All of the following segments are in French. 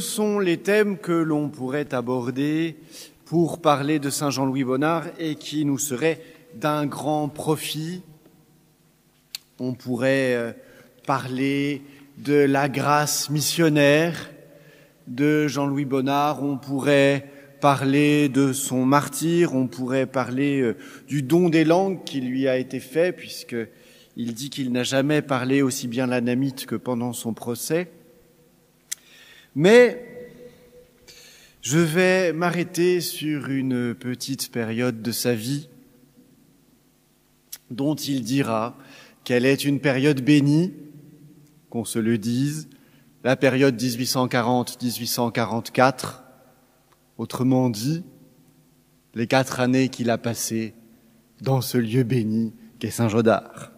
sont les thèmes que l'on pourrait aborder pour parler de Saint Jean-Louis Bonnard et qui nous seraient d'un grand profit. On pourrait parler de la grâce missionnaire de Jean-Louis Bonnard, on pourrait parler de son martyre, on pourrait parler du don des langues qui lui a été fait, puisqu'il dit qu'il n'a jamais parlé aussi bien l'annamite que pendant son procès. Mais je vais m'arrêter sur une petite période de sa vie dont il dira qu'elle est une période bénie, qu'on se le dise, la période 1840-1844, autrement dit, les 4 années qu'il a passées dans ce lieu béni qu'est Saint-Gaudard.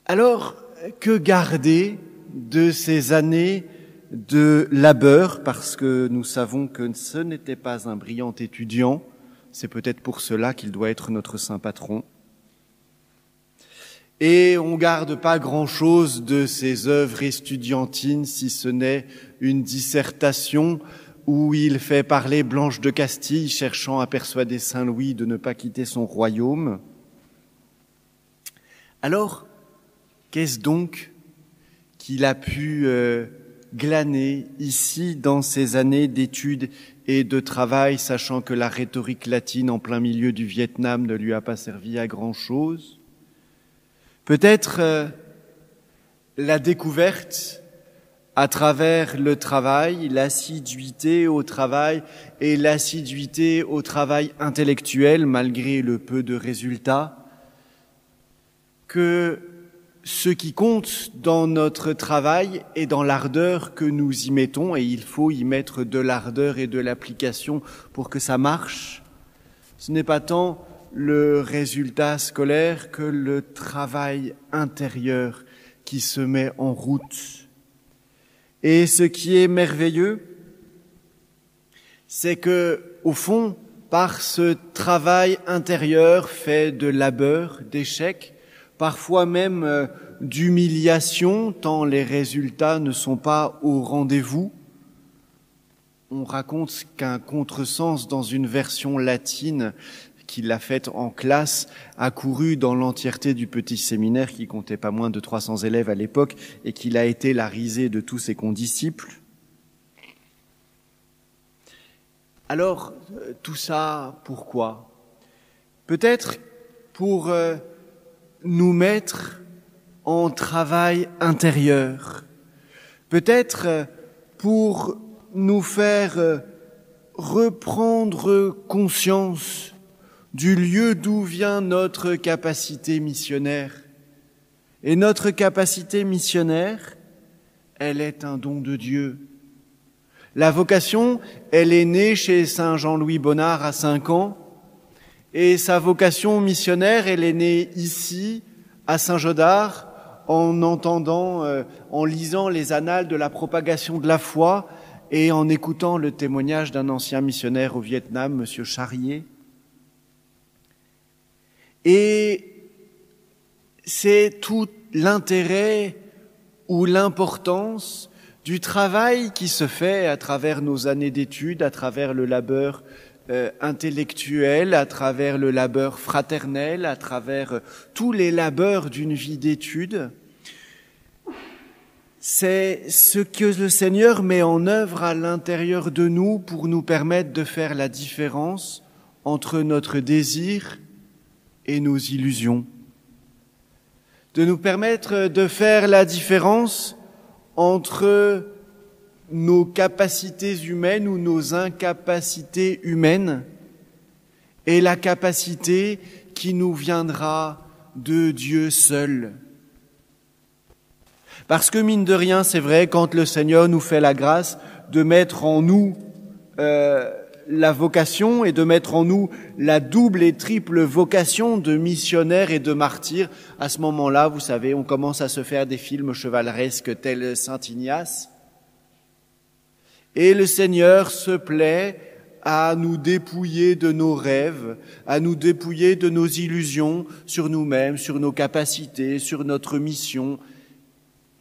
Alors, que garder de ces années de labeur, parce que nous savons que ce n'était pas un brillant étudiant, c'est peut-être pour cela qu'il doit être notre saint patron. Et on garde pas grand-chose de ses œuvres estudiantines, si ce n'est une dissertation où il fait parler Blanche de Castille, cherchant à persuader Saint Louis de ne pas quitter son royaume. Alors, qu'est-ce donc qu'il a pu glaner ici dans ces années d'études et de travail, sachant que la rhétorique latine en plein milieu du Vietnam ne lui a pas servi à grand-chose? Peut-être la découverte à travers le travail, l'assiduité au travail et l'assiduité au travail intellectuel, malgré le peu de résultats, que ce qui compte dans notre travail est dans l'ardeur que nous y mettons, et il faut y mettre de l'ardeur et de l'application pour que ça marche. Ce n'est pas tant le résultat scolaire que le travail intérieur qui se met en route. Et ce qui est merveilleux, c'est que, au fond, par ce travail intérieur fait de labeur, d'échecs, parfois même d'humiliation, tant les résultats ne sont pas au rendez-vous. On raconte qu'un contresens dans une version latine qu'il a faite en classe a couru dans l'entièreté du petit séminaire qui comptait pas moins de 300 élèves à l'époque et qu'il a été la risée de tous ses condisciples. Alors, tout ça, pourquoi? Peut-être pour nous mettre en travail intérieur, peut-être pour nous faire reprendre conscience du lieu d'où vient notre capacité missionnaire. Et notre capacité missionnaire, elle est un don de Dieu. La vocation, elle est née chez Saint Jean-Louis Bonnard à 5 ans, et sa vocation missionnaire, elle est née ici, à Saint-Gaudard, en entendant, en lisant les annales de la propagation de la foi et en écoutant le témoignage d'un ancien missionnaire au Vietnam, Monsieur Charrier. Et c'est tout l'intérêt ou l'importance du travail qui se fait à travers nos années d'études, à travers le labeur intellectuel, à travers le labeur fraternel, à travers tous les labeurs d'une vie d'études. C'est ce que le Seigneur met en œuvre à l'intérieur de nous pour nous permettre de faire la différence entre notre désir et nos illusions, de nous permettre de faire la différence entre nos capacités humaines ou nos incapacités humaines et la capacité qui nous viendra de Dieu seul. Parce que mine de rien, c'est vrai, quand le Seigneur nous fait la grâce de mettre en nous la vocation et de mettre en nous la double et triple vocation de missionnaire et de martyr, à ce moment-là, vous savez, on commence à se faire des films chevaleresques tels Saint Ignace. Et le Seigneur se plaît à nous dépouiller de nos rêves, à nous dépouiller de nos illusions sur nous-mêmes, sur nos capacités, sur notre mission.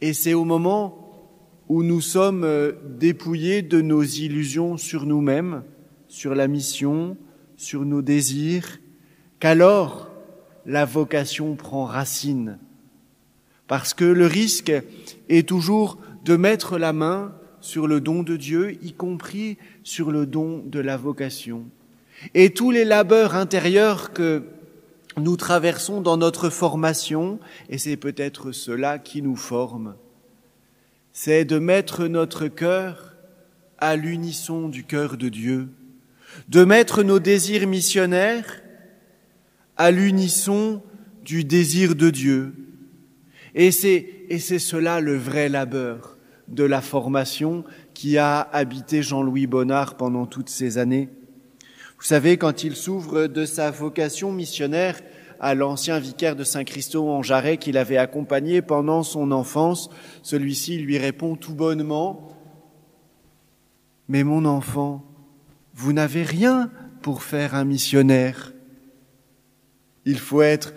Et c'est au moment où nous sommes dépouillés de nos illusions sur nous-mêmes, sur la mission, sur nos désirs, qu'alors la vocation prend racine. Parce que le risque est toujours de mettre la main sur le don de Dieu, y compris sur le don de la vocation. Et tous les labeurs intérieurs que nous traversons dans notre formation, et c'est peut-être cela qui nous forme, c'est de mettre notre cœur à l'unisson du cœur de Dieu, de mettre nos désirs missionnaires à l'unisson du désir de Dieu. Et c'est cela le vrai labeur de la formation qui a habité Jean-Louis Bonnard pendant toutes ces années. Vous savez, quand il s'ouvre de sa vocation missionnaire à l'ancien vicaire de Saint-Christophe en Jarret qu'il avait accompagné pendant son enfance, celui-ci lui répond tout bonnement « Mais mon enfant, vous n'avez rien pour faire un missionnaire. Il faut être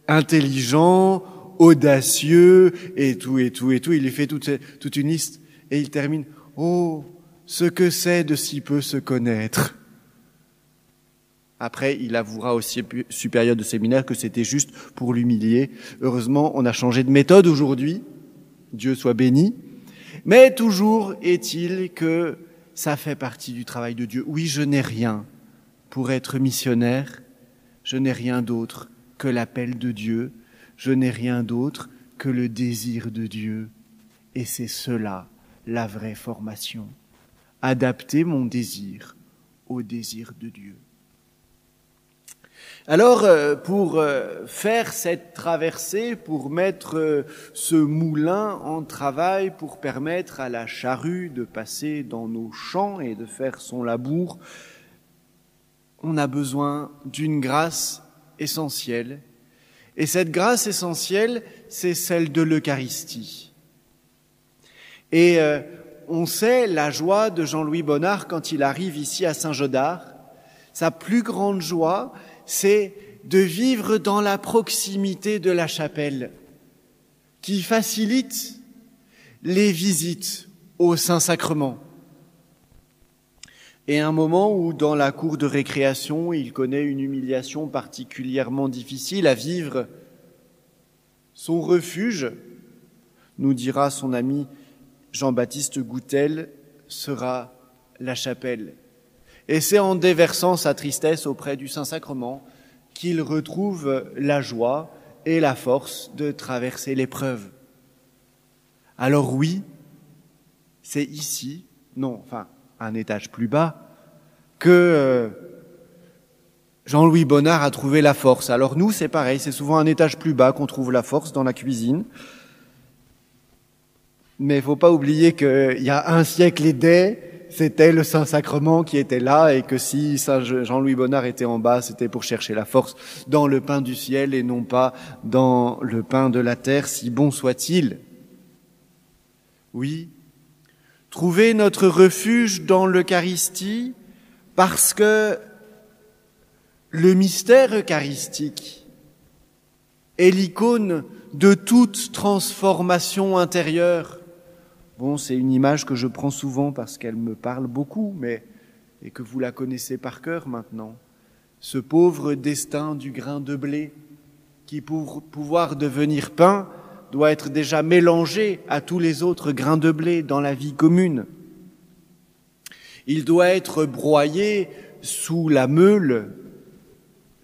intelligent, audacieux, et tout. Il lui fait toute une liste, et il termine « Oh, ce que c'est de si peu se connaître !» Après, il avouera au supérieur de séminaire que c'était juste pour l'humilier. Heureusement, on a changé de méthode aujourd'hui. Dieu soit béni. Mais toujours est-il que ça fait partie du travail de Dieu. Oui, je n'ai rien pour être missionnaire. Je n'ai rien d'autre que l'appel de Dieu. Je n'ai rien d'autre que le désir de Dieu. Et c'est cela, la vraie formation. Adapter mon désir au désir de Dieu. Alors, pour faire cette traversée, pour mettre ce moulin en travail, pour permettre à la charrue de passer dans nos champs et de faire son labour, on a besoin d'une grâce essentielle. Et cette grâce essentielle, c'est celle de l'Eucharistie. Et on sait la joie de Jean-Louis Bonnard quand il arrive ici à Saint-Godard. Sa plus grande joie, c'est de vivre dans la proximité de la chapelle qui facilite les visites au Saint-Sacrement. Et un moment où, dans la cour de récréation, il connaît une humiliation particulièrement difficile à vivre, son refuge, nous dira son ami Jean-Baptiste Goutel, sera la chapelle. Et c'est en déversant sa tristesse auprès du Saint-Sacrement qu'il retrouve la joie et la force de traverser l'épreuve. Alors oui, c'est ici, un étage plus bas, que Jean-Louis Bonnard a trouvé la force. Alors nous, c'est pareil, c'est souvent un étage plus bas qu'on trouve la force dans la cuisine. Mais il ne faut pas oublier qu'il y a un siècle et des, c'était le Saint-Sacrement qui était là et que si Jean-Louis Bonnard était en bas, c'était pour chercher la force dans le pain du ciel et non pas dans le pain de la terre, si bon soit-il. Oui, trouver notre refuge dans l'Eucharistie parce que le mystère eucharistique est l'icône de toute transformation intérieure. Bon, c'est une image que je prends souvent parce qu'elle me parle beaucoup, et que vous la connaissez par cœur maintenant. Ce pauvre destin du grain de blé qui, pour pouvoir devenir pain, doit être déjà mélangé à tous les autres grains de blé dans la vie commune. Il doit être broyé sous la meule,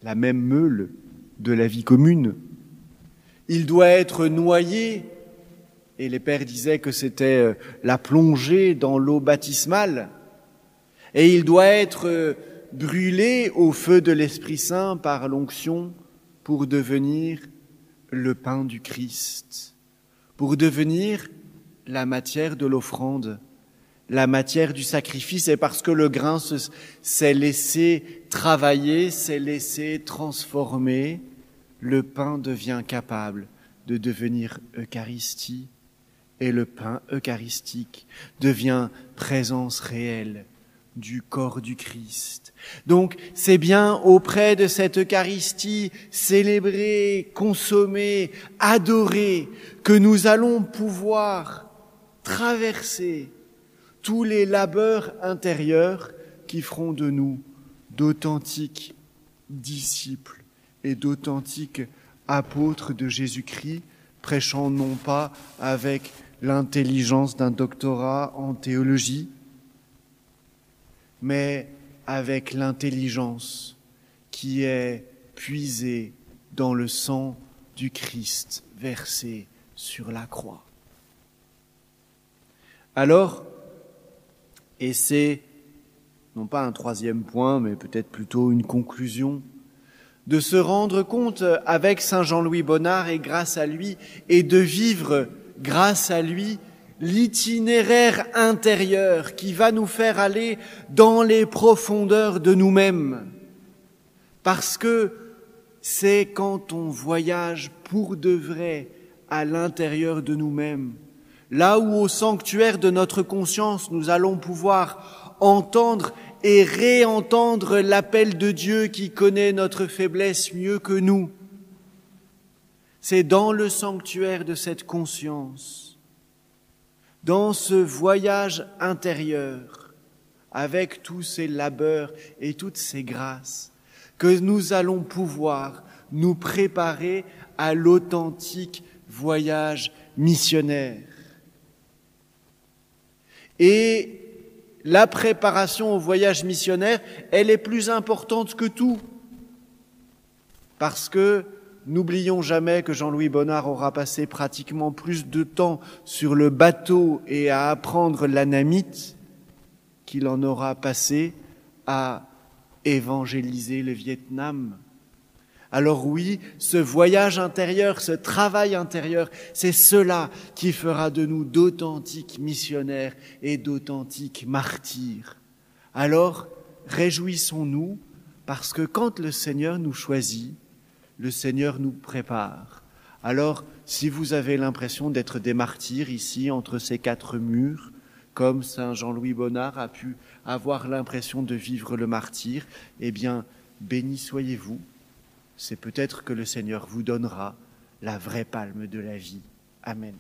la même meule de la vie commune. Il doit être noyé. Et les pères disaient que c'était la plongée dans l'eau baptismale. Et il doit être brûlé au feu de l'Esprit Saint par l'onction pour devenir le pain du Christ, pour devenir la matière de l'offrande, la matière du sacrifice. Et parce que le grain s'est laissé travailler, s'est laissé transformer, le pain devient capable de devenir Eucharistie. Et le pain eucharistique devient présence réelle du corps du Christ. Donc, c'est bien auprès de cette Eucharistie célébrée, consommée, adorée, que nous allons pouvoir traverser tous les labeurs intérieurs qui feront de nous d'authentiques disciples et d'authentiques apôtres de Jésus-Christ, prêchant non pas avec l'intelligence d'un doctorat en théologie, mais avec l'intelligence qui est puisée dans le sang du Christ versé sur la croix. Alors, et c'est non pas un troisième point, mais peut-être plutôt une conclusion, de se rendre compte avec Saint Jean-Louis Bonnard et grâce à lui, et de vivre grâce à lui l'itinéraire intérieur qui va nous faire aller dans les profondeurs de nous-mêmes. Parce que c'est quand on voyage pour de vrai à l'intérieur de nous-mêmes, là où au sanctuaire de notre conscience nous allons pouvoir entendre et réentendre l'appel de Dieu qui connaît notre faiblesse mieux que nous. C'est dans le sanctuaire de cette conscience, dans ce voyage intérieur, avec tous ces labeurs et toutes ces grâces, que nous allons pouvoir nous préparer à l'authentique voyage missionnaire. Et la préparation au voyage missionnaire, elle est plus importante que tout. Parce que n'oublions jamais que Jean-Louis Bonnard aura passé pratiquement plus de temps sur le bateau et à apprendre l'anamite qu'il en aura passé à évangéliser le Vietnam. Alors oui, ce voyage intérieur, ce travail intérieur, c'est cela qui fera de nous d'authentiques missionnaires et d'authentiques martyrs. Alors, réjouissons-nous, parce que quand le Seigneur nous choisit, le Seigneur nous prépare. Alors, si vous avez l'impression d'être des martyrs ici, entre ces quatre murs, comme Saint Jean-Louis Bonnard a pu avoir l'impression de vivre le martyre, eh bien, béni soyez-vous. C'est peut-être que le Seigneur vous donnera la vraie palme de la vie. Amen.